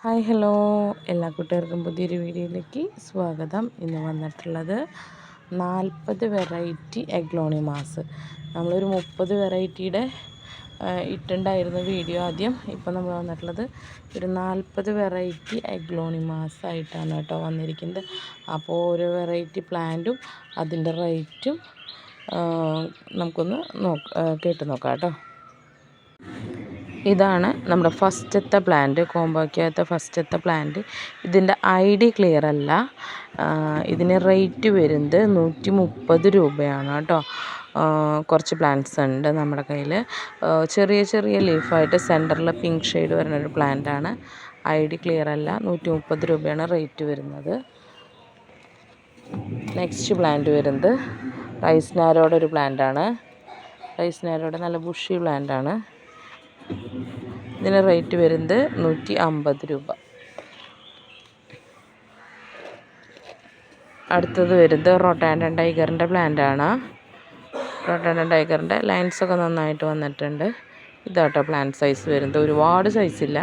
Hi hello എല്ലാ കൂട്ടുകാർക്കും പുതിയൊരു വീഡിയോയിലേക്ക് സ്വാഗതം. ഇന്ന് വന്നിട്ടുള്ളത് 40 വെറൈറ്റി എഗ്ലോണിമാസ്. നമ്മളൊരു 30 വെറൈറ്റിയുടെ ഇട്ടുണ്ടായിരുന്നു വീഡിയോ ആദ്യം. ഇപ്പോൾ നമ്മൾ വന്നിട്ടുള്ളത് ഒരു 40 വെറൈറ്റി എഗ്ലോണിമാസ് ആയിട്ടാണ് കേട്ടോ വന്നിരിക്കുന്നത്. അപ്പോൾ ഓരോ വെറൈറ്റി പ്ലാന്റും അതിൻ്റെ റേറ്റും നമുക്കൊന്ന് കേട്ട് നോക്കാം കേട്ടോ. ഇതാണ് നമ്മുടെ ഫസ്റ്റത്തെ പ്ലാന്റ്, കോമ്പോയ്ക്കകത്തെ ഫസ്റ്റത്തെ പ്ലാന്റ്. ഇതിൻ്റെ ID ക്ലിയർ അല്ല. ഇതിന് റേറ്റ് വരുന്നത് 130 രൂപയാണ് കേട്ടോ. കുറച്ച് പ്ലാന്റ്സ് ഉണ്ട് നമ്മുടെ കയ്യിൽ. ചെറിയ ചെറിയ ലീഫായിട്ട് സെൻറ്ററിൽ പിങ്ക് ഷെയ്ഡ് വരുന്നൊരു പ്ലാന്റാണ്. ID ക്ലിയർ അല്ല. 130 രൂപയാണ് റേറ്റ് വരുന്നത്. നെക്സ്റ്റ് പ്ലാന്റ് വരുന്നത് റൈസ് നാരോയുടെ ഒരു പ്ലാന്റാണ്. റൈസ് നാരോയുടെ നല്ല ബുഷി പ്ലാന്റാണ്. ഇതിന് റേറ്റ് വരുന്നത് 150 രൂപ. അടുത്തത് വരുന്നത് റൊട്ടാൻഡൻ ടൈഗറിൻ്റെ പ്ലാന്റാണ്. റൊട്ടാൻഡൻ ടൈഗറിൻ്റെ ലൈൻസൊക്കെ നന്നായിട്ട് വന്നിട്ടുണ്ട്. ഇതാട്ടോ പ്ലാന്റ് സൈസ് വരുന്നത്. ഒരുപാട് സൈസില്ല,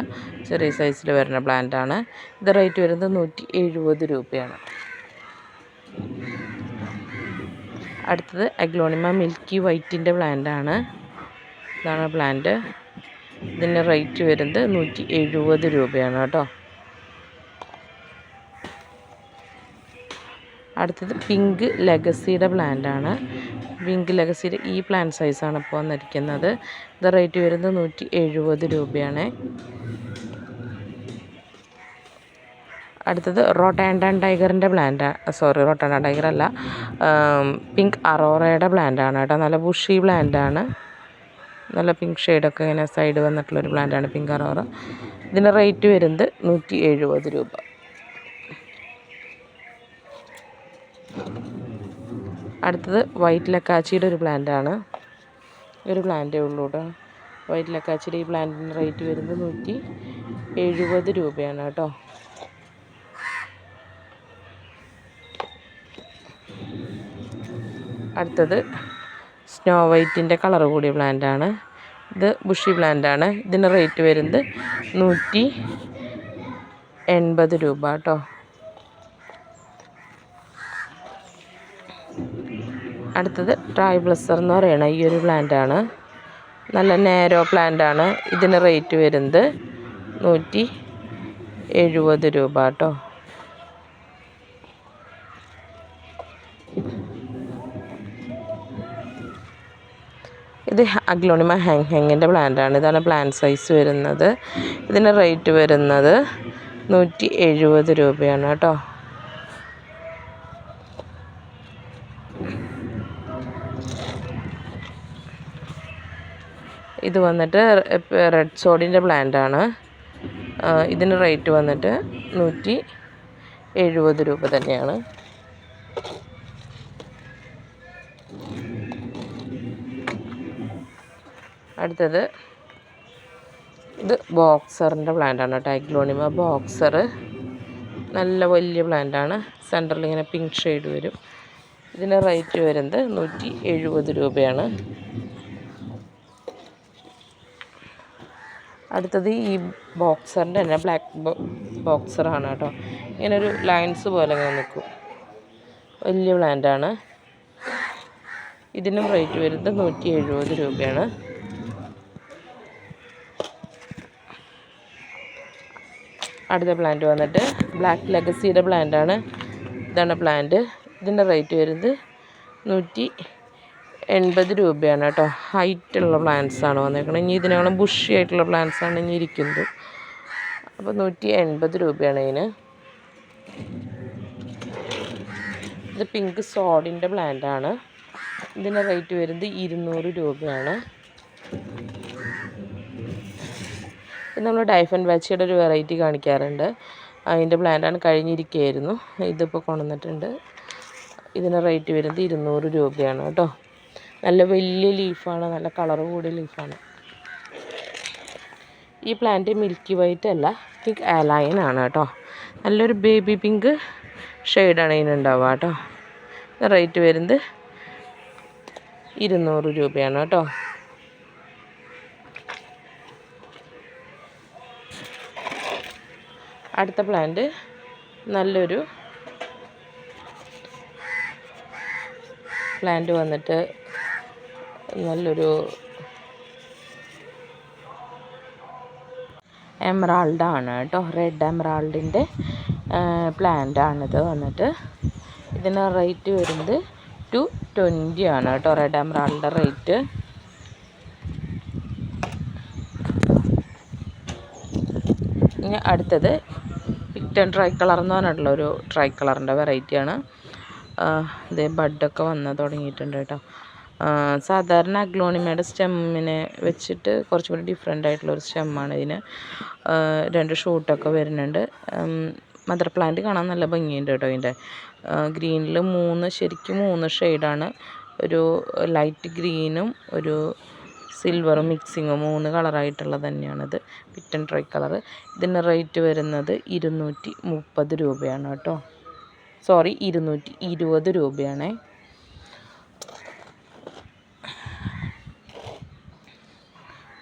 ചെറിയ സൈസിൽ വരുന്ന പ്ലാന്റാണ്. ഇത് റേറ്റ് വരുന്നത് 170 രൂപയാണ്. അടുത്തത് എഗ്ലോണിമ മിൽക്കി വൈറ്റിൻ്റെ പ്ലാന്റാണ്. ഇതാണ് പ്ലാന്റ്. ഇതിൻ്റെ റേറ്റ് വരുന്നത് 170 രൂപയാണ് കേട്ടോ. അടുത്തത് പിങ്ക് ലെഗസിയുടെ പ്ലാന്റാണ്. പിങ്ക് ലെഗസിയുടെ ഈ പ്ലാന്റ് സൈസാണ് ഇപ്പോൾ വന്നിരിക്കുന്നത്. ഇത് റേറ്റ് വരുന്നത് 170 രൂപയാണ്. അടുത്തത് റൊട്ടാൻഡൻ ടൈഗറിൻ്റെ റൊട്ടാൻഡൻ ടൈഗർ അല്ല, പിങ്ക് അറോറയുടെ പ്ലാന്റാണ് കേട്ടോ. നല്ല ബുഷി പ്ലാന്റാണ്. നല്ല പിങ്ക് ഷെയ്ഡൊക്കെ ഇങ്ങനെ സൈഡ് വന്നിട്ടുള്ളൊരു പ്ലാന്റാണ് പിങ്ക് അറോറ. ഇതിൻ്റെ റേറ്റ് വരുന്നത് 170 രൂപ. അടുത്തത് വൈറ്റ് ലക്കാച്ചിയുടെ ഒരു പ്ലാന്റാണ്. ഒരു പ്ലാന്റേ ഉള്ളൂ കേട്ടോ. വൈറ്റ് ലക്കാച്ചിയുടെ ഈ പ്ലാന്റിൻ്റെ റേറ്റ് വരുന്നത് 170 രൂപയാണ് കേട്ടോ. അടുത്തത് സ്നോ വൈറ്റിൻ്റെ കളർ കൂടിയ പ്ലാന്റാണ്. ഇത് ബുഷി പ്ലാന്റാണ്. ഇതിൻ്റെ റേറ്റ് വരുന്നത് 180 രൂപ കേട്ടോ. അടുത്തത് ട്രൈബ്ലസർ എന്ന് പറയുന്ന ഈ ഒരു പ്ലാന്റാണ്. നല്ല നേരോ പ്ലാന്റാണ്. ഇതിന് റേറ്റ് വരുന്നത് 170 രൂപ കേട്ടോ. ഇത് അഗ്ലോണിമ ഹാങ്ങിൻ്റെ പ്ലാന്റാണ്. ഇതാണ് പ്ലാന്റ് സൈസ് വരുന്നത്. ഇതിന് റേറ്റ് വരുന്നത് 170 രൂപയാണ് കേട്ടോ. ഇത് വന്നിട്ട് റെഡ് സോഡിൻ്റെ പ്ലാന്റാണ്. ഇതിന് റേറ്റ് വന്നിട്ട് 170 രൂപ തന്നെയാണ്. അടുത്തത് ഇത് ബോക്സറിൻ്റെ പ്ലാന്റാണ് കേട്ടോ. Aglaonema boxer. നല്ല വലിയ പ്ലാന്റാണ്. സെൻറ്ററിൽ ഇങ്ങനെ പിങ്ക് ഷെയ്ഡ് വരും. ഇതിൻ്റെ റേറ്റ് വരുന്നത് 170 രൂപയാണ്. അടുത്തത് ഈ ബോക്സറിൻ്റെ തന്നെ ബ്ലാക്ക് ബോക്സറാണ് കേട്ടോ. ഇങ്ങനൊരു ലൈൻസ് പോലെ ഇങ്ങനെ നിൽക്കും. വലിയ പ്ലാന്റാണ്. ഇതിനും റേറ്റ് വരുന്നത് 170 രൂപയാണ്. അടുത്ത പ്ലാന്റ് വന്നിട്ട് ബ്ലാക്ക് ലെഗസിയുടെ പ്ലാന്റാണ്. ഇതാണ് പ്ലാന്റ്. ഇതിൻ്റെ റേറ്റ് വരുന്നത് 180 രൂപയാണ് കേട്ടോ. ഹൈറ്റുള്ള പ്ലാന്റ്സാണ് വന്നേക്കുന്നത്. ഇനി ഇതിനേക്കാളും ബുഷി ആയിട്ടുള്ള പ്ലാന്റ്സാണ് ഇനി ഇരിക്കുന്നത്. അപ്പോൾ 180 രൂപയാണ് ഇതിന്. ഇത് പിങ്ക് സോഡിൻ്റെ പ്ലാന്റാണ്. ഇതിൻ്റെ റേറ്റ് വരുന്നത് 200 രൂപയാണ്. നമ്മൾ ഡൈഫൻ വാച്ചിയുടെ ഒരു വെറൈറ്റി കാണിക്കാറുണ്ട്. അതിൻ്റെ പ്ലാന്റാണ് കഴിഞ്ഞിരിക്കുകയായിരുന്നു. ഇതിപ്പോൾ കൊണ്ടുവന്നിട്ടുണ്ട്. ഇതിന് റേറ്റ് വരുന്നത് 200 രൂപയാണ് കേട്ടോ. നല്ല വലിയ ലീഫാണ്. നല്ല കളർ കൂടിയ ലീഫാണ്. ഈ പ്ലാന്റ് മിൽക്കി വൈറ്റ് അല്ല, പിങ്ക് ആലയൻ ആണ് കേട്ടോ. നല്ലൊരു ബേബി പിങ്ക് ഷെയ്ഡാണ് ഇതിനുണ്ടാവുക കേട്ടോ. റേറ്റ് വരുന്നത് 200 രൂപയാണ് കേട്ടോ. അടുത്ത പ്ലാന്റ് നല്ലൊരു പ്ലാന്റ് വന്നിട്ട് നല്ലൊരു എമറാൾഡാണ് കേട്ടോ. റെഡ് എമറാൾഡിൻ്റെ പ്ലാന്റാണിത് വന്നിട്ട്. ഇതിന് റേറ്റ് വരുന്നത് 220 ആണ് കേട്ടോ, റെഡ് എമറാൾഡിൻ്റെ റേറ്റ്. ഇനി അടുത്തത് പിക്ടൺ ട്രൈ കളർ എന്ന് പറഞ്ഞിട്ടുള്ള ഒരു ട്രൈ കളറിൻ്റെ വെറൈറ്റിയാണ്. ഇത് ബഡൊക്കെ വന്ന് തുടങ്ങിയിട്ടുണ്ട് കേട്ടോ. സാധാരണ അഗ്ലോണിമയുടെ സ്റ്റെമ്മിനെ വെച്ചിട്ട് കുറച്ചും കൂടി ഡിഫറെൻ്റ് ആയിട്ടുള്ളൊരു സ്റ്റെമ്മാണ് ഇതിന്. 2 ഷൂട്ടൊക്കെ വരുന്നുണ്ട്. മദർ പ്ലാന്റ് കാണാൻ നല്ല ഭംഗിയുണ്ട് കേട്ടോ. ഇതിൻ്റെ ഗ്രീനിൽ ശരിക്കും 3 ഷെയ്ഡാണ്. ഒരു ലൈറ്റ് ഗ്രീനും ഒരു സിൽവറും മിക്സിങ്ങും 3 കളറായിട്ടുള്ളത് തന്നെയാണിത്, പിക്ടൺ ട്രൈ കളർ. ഇതിൻ്റെ റേറ്റ് വരുന്നത് 230 രൂപയാണ് കേട്ടോ. സോറി, 220 രൂപയാണേ.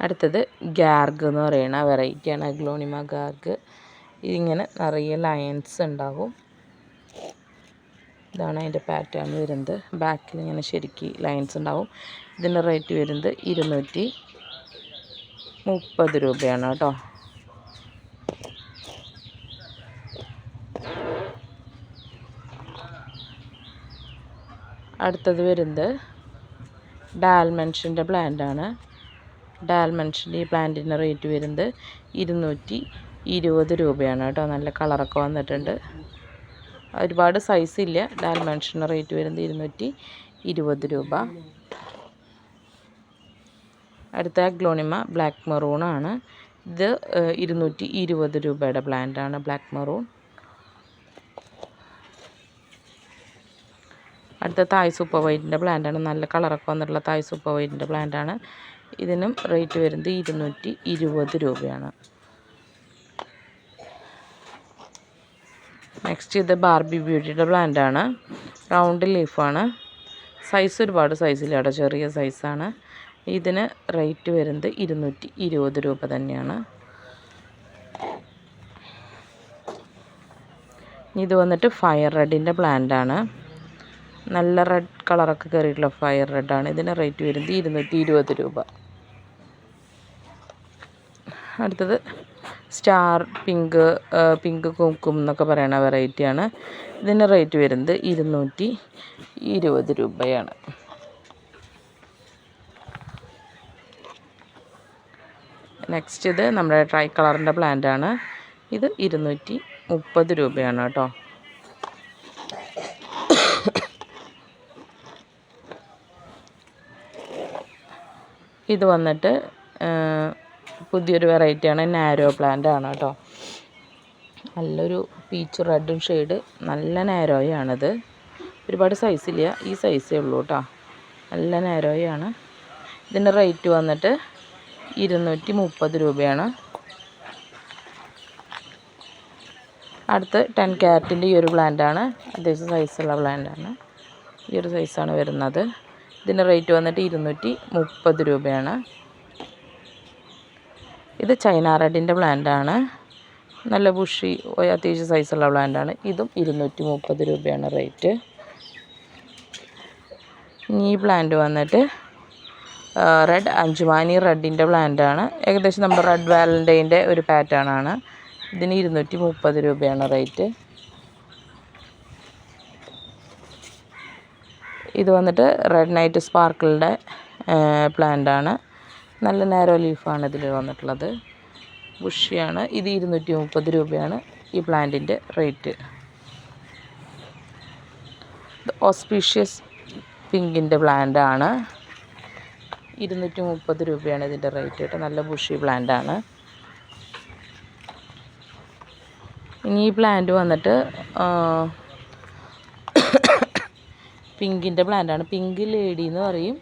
അടുത്തത് ഗാർഗ് എന്ന് പറയുന്ന വെറൈറ്റിയാണ്, അഗ്ലോണിമ ഗാർഗ്. ഇതിങ്ങനെ നിറയെ ലയൻസ് ഉണ്ടാകും. ഇതാണ് അതിൻ്റെ പാറ്റേൺ വരുന്നത്. ബാക്കിൽ ഇങ്ങനെ ശരിക്ക് ലൈൻസ് ഉണ്ടാവും. ഇതിൻ്റെ റേറ്റ് വരുന്നത് 230 രൂപയാണ് കേട്ടോ. അടുത്തത് വരുന്നത് ഡാൽമെൻഷൻ്റെ പ്ലാന്റാണ്. ഡാൽമെൻഷൻ്റെ ഈ പ്ലാന്റിൻ്റെ റേറ്റ് വരുന്നത് 220 രൂപയാണ് കേട്ടോ. നല്ല കളറൊക്കെ വന്നിട്ടുണ്ട്. ഒരുപാട് സൈസ് ഇല്ല. ഡാൽമെൻഷൻ്റെ റേറ്റ് വരുന്നത് 220 രൂപ. അടുത്ത അഗ്ലോണിമ ബ്ലാക്ക് മെറൂണാണ്. ഇത് 220 രൂപയുടെ പ്ലാന്റാണ്, ബ്ലാക്ക് മെറൂൺ. അടുത്ത തായ് സൂപ്പർ വൈറ്റിൻ്റെ പ്ലാന്റാണ്. നല്ല കളറൊക്കെ വന്നിട്ടുള്ള തായ് സൂപ്പർ വൈറ്റിൻ്റെ പ്ലാന്റാണ്. ഇതിനും റേറ്റ് വരുന്നത് 220 രൂപയാണ്. നെക്സ്റ്റ് ഇത് ബാർബി ബ്യൂട്ടിയുടെ പ്ലാന്റാണ്. റൗണ്ട് ലീഫാണ്. സൈസ് ഒരുപാട് സൈസില്ല കേട്ടോ, ചെറിയ സൈസാണ്. ഇതിന് റേറ്റ് വരുന്നത് 220 രൂപ തന്നെയാണ്. ഇത് വന്നിട്ട് ഫയർ റെഡിൻ്റെ പ്ലാന്റാണ്. നല്ല റെഡ് കളറൊക്കെ കയറിയിട്ടുള്ള ഫയർ റെഡാണ്. ഇതിന് റേറ്റ് വരുന്നത് 220 രൂപ. അടുത്തത് സ്റ്റാർ പിങ്ക് കുങ്കും എന്നൊക്കെ പറയുന്ന വെറൈറ്റിയാണ്. ഇതിൻ്റെ റേറ്റ് വരുന്നത് 220 രൂപയാണ്. നെക്സ്റ്റ് ഇത് നമ്മുടെ ട്രൈ കളറിൻ്റെ പ്ലാന്റാണ്. ഇത് 230 രൂപയാണ് കേട്ടോ. ഇത് വന്നിട്ട് പുതിയൊരു വെറൈറ്റിയാണ്, നാരോ പ്ലാന്റ് ആണ് കേട്ടോ. നല്ലൊരു പീച്ച് റെഡും ഷെയ്ഡ്, നല്ല നാരോയാണിത്. ഒരുപാട് സൈസില്ല, ഈ സൈസേ ഉള്ളൂ കേട്ടോ. നല്ല നാരോയാണ്. ഇതിൻ്റെ റേറ്റ് വന്നിട്ട് 230 രൂപയാണ്. അടുത്ത് 10 ക്യാരറ്റിൻ്റെ ഈ ഒരു പ്ലാന്റാണ്. അത്യാവശ്യം സൈസുള്ള പ്ലാന്റാണ്. ഈ ഒരു സൈസാണ് വരുന്നത്. ഇതിൻ്റെ റേറ്റ് വന്നിട്ട് 230 രൂപയാണ്. ഇത് ചൈന റെഡിൻ്റെ പ്ലാന്റാണ്. നല്ല ബുഷി അത്യാവശ്യം സൈസുള്ള പ്ലാന്റാണ്. ഇതും 230 രൂപയാണ് റേറ്റ്. ഈ പ്ലാന്റ് വന്നിട്ട് റെഡ് അഞ്ചുമാനി റെഡിൻ്റെ പ്ലാന്റാണ്. ഏകദേശം നമ്മുടെ റെഡ് വാലൻറ്റൈൻ്റെ ഒരു പാറ്റേൺ ആണ്. ഇതിന് 230 രൂപയാണ് റേറ്റ്. ഇത് വന്നിട്ട് റെഡ് നൈറ്റ് സ്പാർക്കിളിൻ്റെ പ്ലാന്റാണ്. നല്ല നാരോ ലീഫാണ് ഇതിൽ വന്നിട്ടുള്ളത്. ബുഷിയാണ്. ഇത് 230 രൂപയാണ് ഈ പ്ലാന്റിൻ്റെ റേറ്റ്. ഓസ്പീഷ്യസ് പിങ്കിൻ്റെ പ്ലാന്റാണ്. 230 രൂപയാണ് ഇതിൻ്റെ റേറ്റ് കേട്ടോ. നല്ല ബുഷി പ്ലാന്റാണ്. ഇനി ഈ പ്ലാന്റ് വന്നിട്ട് പിങ്കിൻ്റെ പ്ലാന്റാണ്. പിങ്ക് ലേഡി എന്ന് പറയും.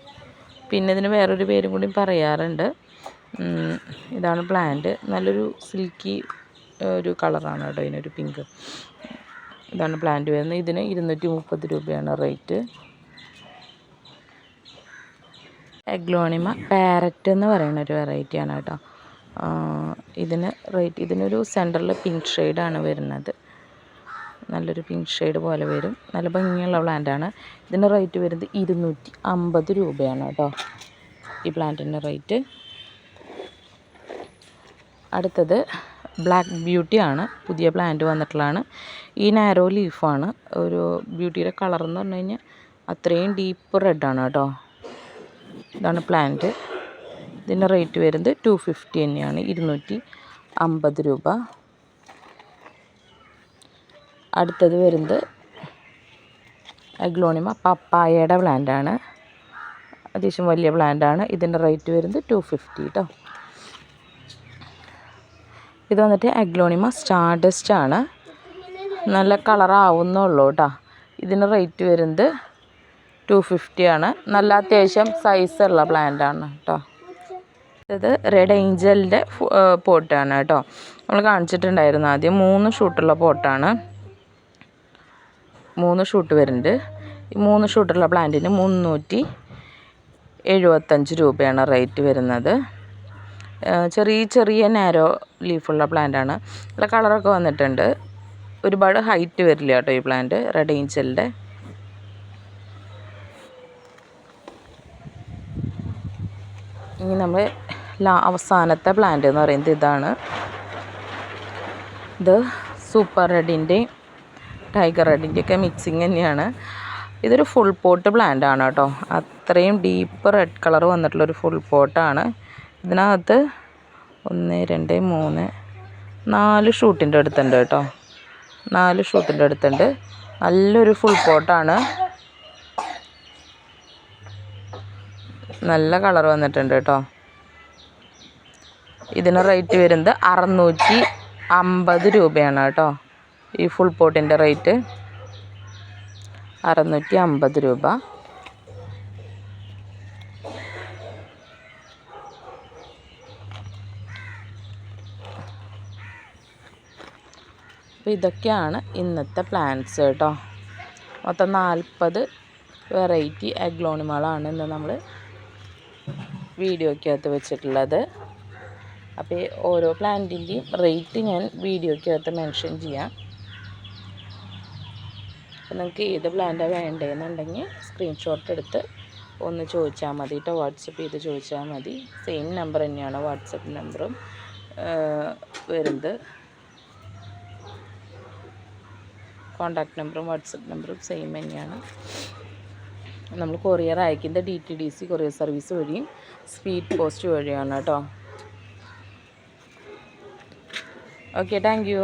പിന്നെ ഇതിന് വേറൊരു പേരും കൂടി പറയാറുണ്ട്. ഇതാണ് പ്ലാന്റ്. നല്ലൊരു സിൽക്കി ഒരു കളറാണ് കേട്ടോ ഇതിനൊരു പിങ്ക്. ഇതാണ് പ്ലാന്റ് വരുന്നത്. ഇതിന് 230 രൂപയാണ് റേറ്റ്. അഗ്ലോണിമ പാരറ്റ് എന്ന് പറയുന്ന ഒരു വെറൈറ്റിയാണ് കേട്ടോ. ഇതിനൊരു സെൻറ്ററിൽ പിങ്ക് ഷെയ്ഡാണ് വരുന്നത്. നല്ലൊരു പിങ്ക് ഷെയ്ഡ് പോലെ വരും. നല്ല ഭംഗിയുള്ള പ്ലാന്റാണ്. ഇതിൻ്റെ റേറ്റ് വരുന്നത് 250 രൂപയാണ് കേട്ടോ, ഈ പ്ലാന്റിൻ്റെ റേറ്റ്. അടുത്തത് ബ്ലാക്ക് ബ്യൂട്ടി ആണ്, പുതിയ പ്ലാന്റ് വന്നിട്ടുള്ളതാണ്. ഈ നാരോ ലീഫാണ്. ഒരു ബ്യൂട്ടിയുടെ കളർ എന്ന് പറഞ്ഞു കഴിഞ്ഞാൽ അത്രയും ഡീപ്പ് റെഡാണ് കേട്ടോ. ഇതാണ് പ്ലാന്റ്. ഇതിൻ്റെ റേറ്റ് വരുന്നത് 250 തന്നെയാണ്, 250 രൂപ. അടുത്തത് വരുന്നത് അഗ്ലോണിമ പപ്പായയുടെ പ്ലാന്റാണ്. അത്യാവശ്യം വലിയ പ്ലാന്റാണ്. ഇതിൻ്റെ റേറ്റ് വരുന്നത് 250 കേട്ടോ. ഇത് വന്നിട്ട് അഗ്ലോണിമ സ്റ്റാർഡസ്റ്റ് ആണ്. നല്ല കളറാവുന്നുള്ളൂ കേട്ടോ. ഇതിൻ്റെ റേറ്റ് വരുന്നത് 250 ആണ്. നല്ല അത്യാവശ്യം സൈസുള്ള പ്ലാന്റാണ് കേട്ടോ. ഇത് റെഡ് ഏഞ്ചലിൻ്റെ പോട്ടാണ് കേട്ടോ. നമ്മൾ കാണിച്ചിട്ടുണ്ടായിരുന്നു ആദ്യം. 3 ഷൂട്ടുള്ള പോട്ടാണ്. 3 ഷൂട്ട് വരുന്നുണ്ട്. ഈ 3 ഷൂട്ടുള്ള പ്ലാന്റിന് 375 രൂപയാണ് റേറ്റ് വരുന്നത്. ചെറിയ നാരോ ലീഫുള്ള പ്ലാന്റാണ്. നല്ല കളറൊക്കെ വന്നിട്ടുണ്ട്. ഒരുപാട് ഹൈറ്റ് വരില്ല കേട്ടോ ഈ പ്ലാന്റ്, റെഡ് ഏഞ്ചലിൻ്റെ. ഇനി നമ്മൾ അവസാനത്തെ പ്ലാന്റ് എന്ന് പറയുന്നത് ഇതാണ്. ഇത് സൂപ്പർ റെഡിൻ്റെയും ടൈഗർ റെഡിൻ്റെയൊക്കെ മിക്സിങ് തന്നെയാണ്. ഇതൊരു ഫുൾ പോട്ട് പ്ലാന്റ് ആണ് കേട്ടോ. അത്രയും ഡീപ്പ് റെഡ് കളർ വന്നിട്ടുള്ളൊരു ഫുൾ പോട്ടാണ്. ഇതിനകത്ത് 1 2 3 4 ഷൂട്ടിൻ്റെ അടുത്തുണ്ട് കേട്ടോ. 4 ഷൂട്ടിൻ്റെ അടുത്തുണ്ട്. നല്ലൊരു ഫുൾ പോട്ടാണ്. നല്ല കളർ വന്നിട്ടുണ്ട് കേട്ടോ. ഇതിന് റേറ്റ് വരുന്നത് 650 രൂപയാണ് കേട്ടോ. ഈ ഫുൾ പോട്ടിൻ്റെ റേറ്റ് 650 രൂപ. അപ്പോൾ ഇതൊക്കെയാണ് ഇന്നത്തെ പ്ലാന്റ്സ് കേട്ടോ. മൊത്തം 40 വെറൈറ്റി അഗ്ലോണിമകളാണ് ഇന്ന് നമ്മൾ വീഡിയോയ്ക്കകത്ത് വെച്ചിട്ടുള്ളത്. അപ്പോൾ ഓരോ പ്ലാന്റിൻ്റെയും റേറ്റ് ഞാൻ വീഡിയോയ്ക്കകത്ത് മെൻഷൻ ചെയ്യാം. അപ്പോൾ നിങ്ങൾക്ക് ഏത് പ്ലാന്റാണ് വേണ്ടതെന്നുണ്ടെങ്കിൽ സ്ക്രീൻഷോട്ട് എടുത്ത് ഒന്ന് ചോദിച്ചാൽ മതി കേട്ടോ. വാട്സപ്പ് ചെയ്ത് ചോദിച്ചാൽ മതി. സെയിം നമ്പർ തന്നെയാണ് വാട്സപ്പ് നമ്പറും വരുന്നത്. കോൺടാക്റ്റ് നമ്പറും വാട്സപ്പ് നമ്പറും സെയിം തന്നെയാണ്. നമ്മൾ കൊറിയർ അയക്കുന്നത് DTDC കൊറിയർ സർവീസ് വഴിയും സ്പീഡ് പോസ്റ്റ് വഴിയാണ് കേട്ടോ. Okay, thank you.